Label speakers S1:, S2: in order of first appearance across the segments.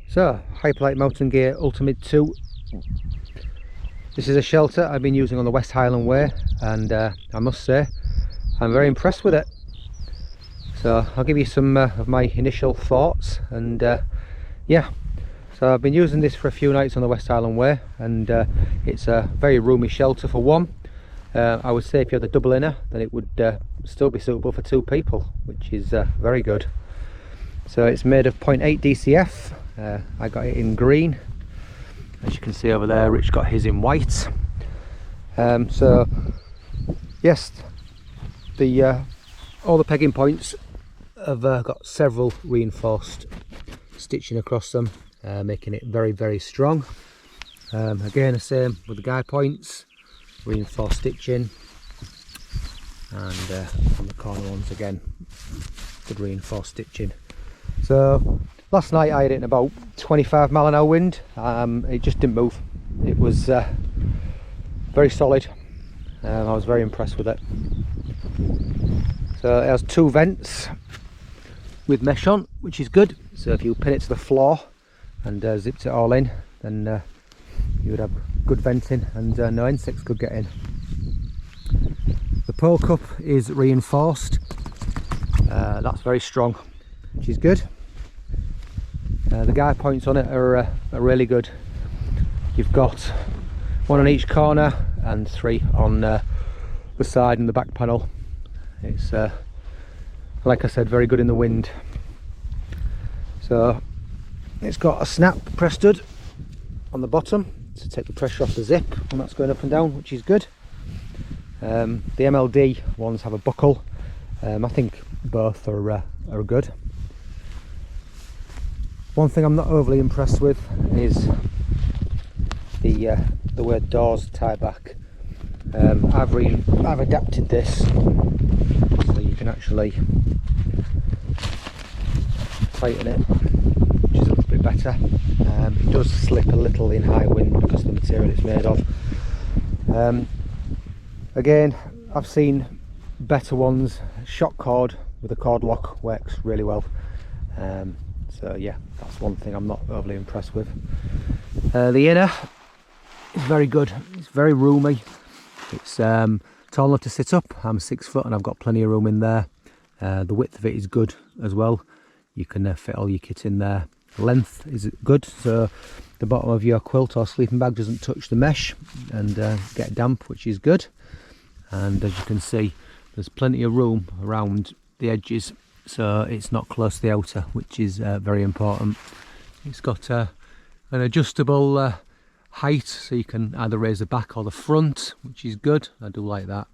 S1: So, Hyperlite Mountain Gear Ultamid 2. This is a shelter I've been using on the West Highland Way, and I must say I'm very impressed with it. So I'll give you some of my initial thoughts, and yeah, so I've been using this for a few nights on the West Highland Way, and it's a very roomy shelter for one. I would say if you had a double inner, then it would still be suitable for two people, which is very good. So it's made of 0.8 DCF. I got it in green, as you can see over there. Rich got his in white. So yes, all the pegging points have got several reinforced stitching across them, making it very, very strong. Again, the same with the guy points, reinforced stitching, and on the corner ones again, good reinforced stitching. So last night I had it in about 25 mile an hour wind. It just didn't move. It was very solid. I was very impressed with it. So it has two vents with mesh on, which is good. So if you pin it to the floor and zipped it all in, then you would have good venting, and no insects could get in. The pole cup is reinforced. That's very strong, which is good. The guy points on it are really good. You've got one on each corner and three on the side and the back panel. It's like I said, very good in the wind. So it's got a snap press stud on the bottom to take the pressure off the zip when that's going up and down, which is good. The MLD ones have a buckle. I think both are good. One thing I'm not overly impressed with is the way the doors tie back. I've adapted this so you can actually tighten it, which is a little bit better. It does slip a little in high wind because of the material it's made of. Again, I've seen better ones. Shock cord with a cord lock works really well. So yeah, that's one thing I'm not overly impressed with. The inner is very good. It's very roomy. It's tall enough to sit up. I'm 6 foot and I've got plenty of room in there. The width of it is good as well. You can fit all your kit in there. Length is good, so the bottom of your quilt or sleeping bag doesn't touch the mesh and get damp, which is good. And as you can see, there's plenty of room around the edges, so it's not close to the outer, which is very important. It's got an adjustable height, so you can either raise the back or the front, which is good. I do like that.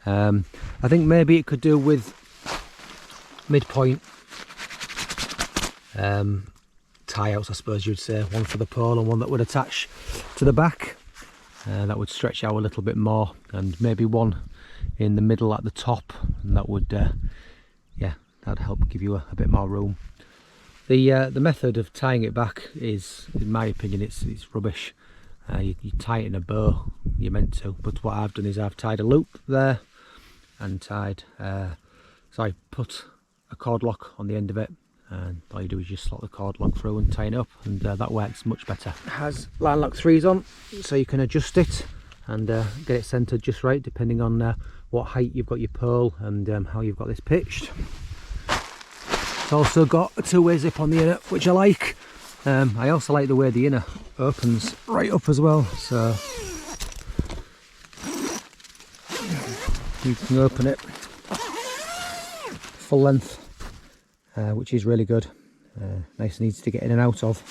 S1: I think maybe it could do with midpoint tie outs, I suppose you'd say, one for the pole and one that would attach to the back. That would stretch out a little bit more, and maybe one in the middle at the top, and that would yeah, that'd help give you a bit more room. The method of tying it back is, in my opinion, it's rubbish. You tie it in a bow, you're meant to, but what I've done is I've tied a loop there and tied so I put a cord lock on the end of it, and all you do is just slot the cord lock through and tie it up, and that works much better. It has line lock 3s on, so you can adjust it and get it centered just right, depending on what height you've got your pole and how you've got this pitched. It's also got a two-way zip on the inner, which I like. I also like the way the inner opens right up as well, so you can open it full length, which is really good. Nice and easy to get in and out of.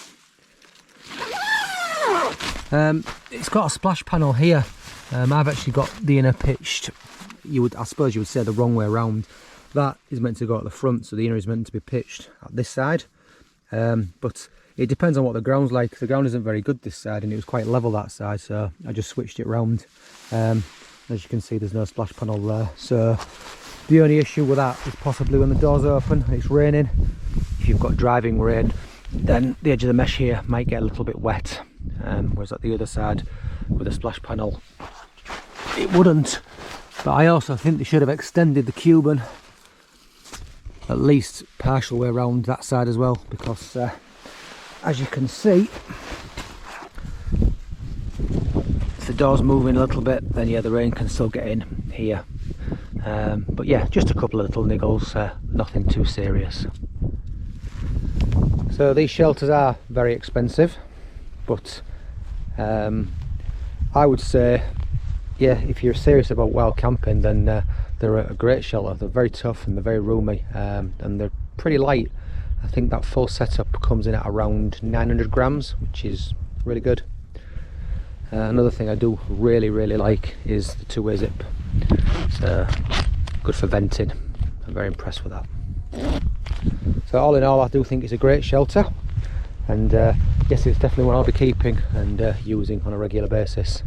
S1: It's got a splash panel here. I've actually got the inner pitched, I suppose you would say, the wrong way around. That is meant to go at the front, so the inner is meant to be pitched at this side. But it depends on what the ground's like. The ground isn't very good this side, and it was quite level that side, so I just switched it round. As you can see, there's no splash panel there, so the only issue with that is possibly when the door's open and it's raining. If you've got driving rain, then the edge of the mesh here might get a little bit wet, whereas at the other side with a splash panel it wouldn't. But I also think they should have extended the Cuban at least partial way around that side as well, because as you can see, if the door's moving a little bit, then yeah, the rain can still get in here. But yeah, just a couple of little niggles, nothing too serious. So these shelters are very expensive, but I would say, yeah, if you're serious about wild camping, then they're a great shelter. They're very tough and they're very roomy, and they're pretty light. I think that full setup comes in at around 900 grams, which is really good. Another thing I do really like is the two-way zip. It's good for venting. I'm very impressed with that. So all in all, I do think it's a great shelter, and yes, it's definitely one I'll be keeping and using on a regular basis.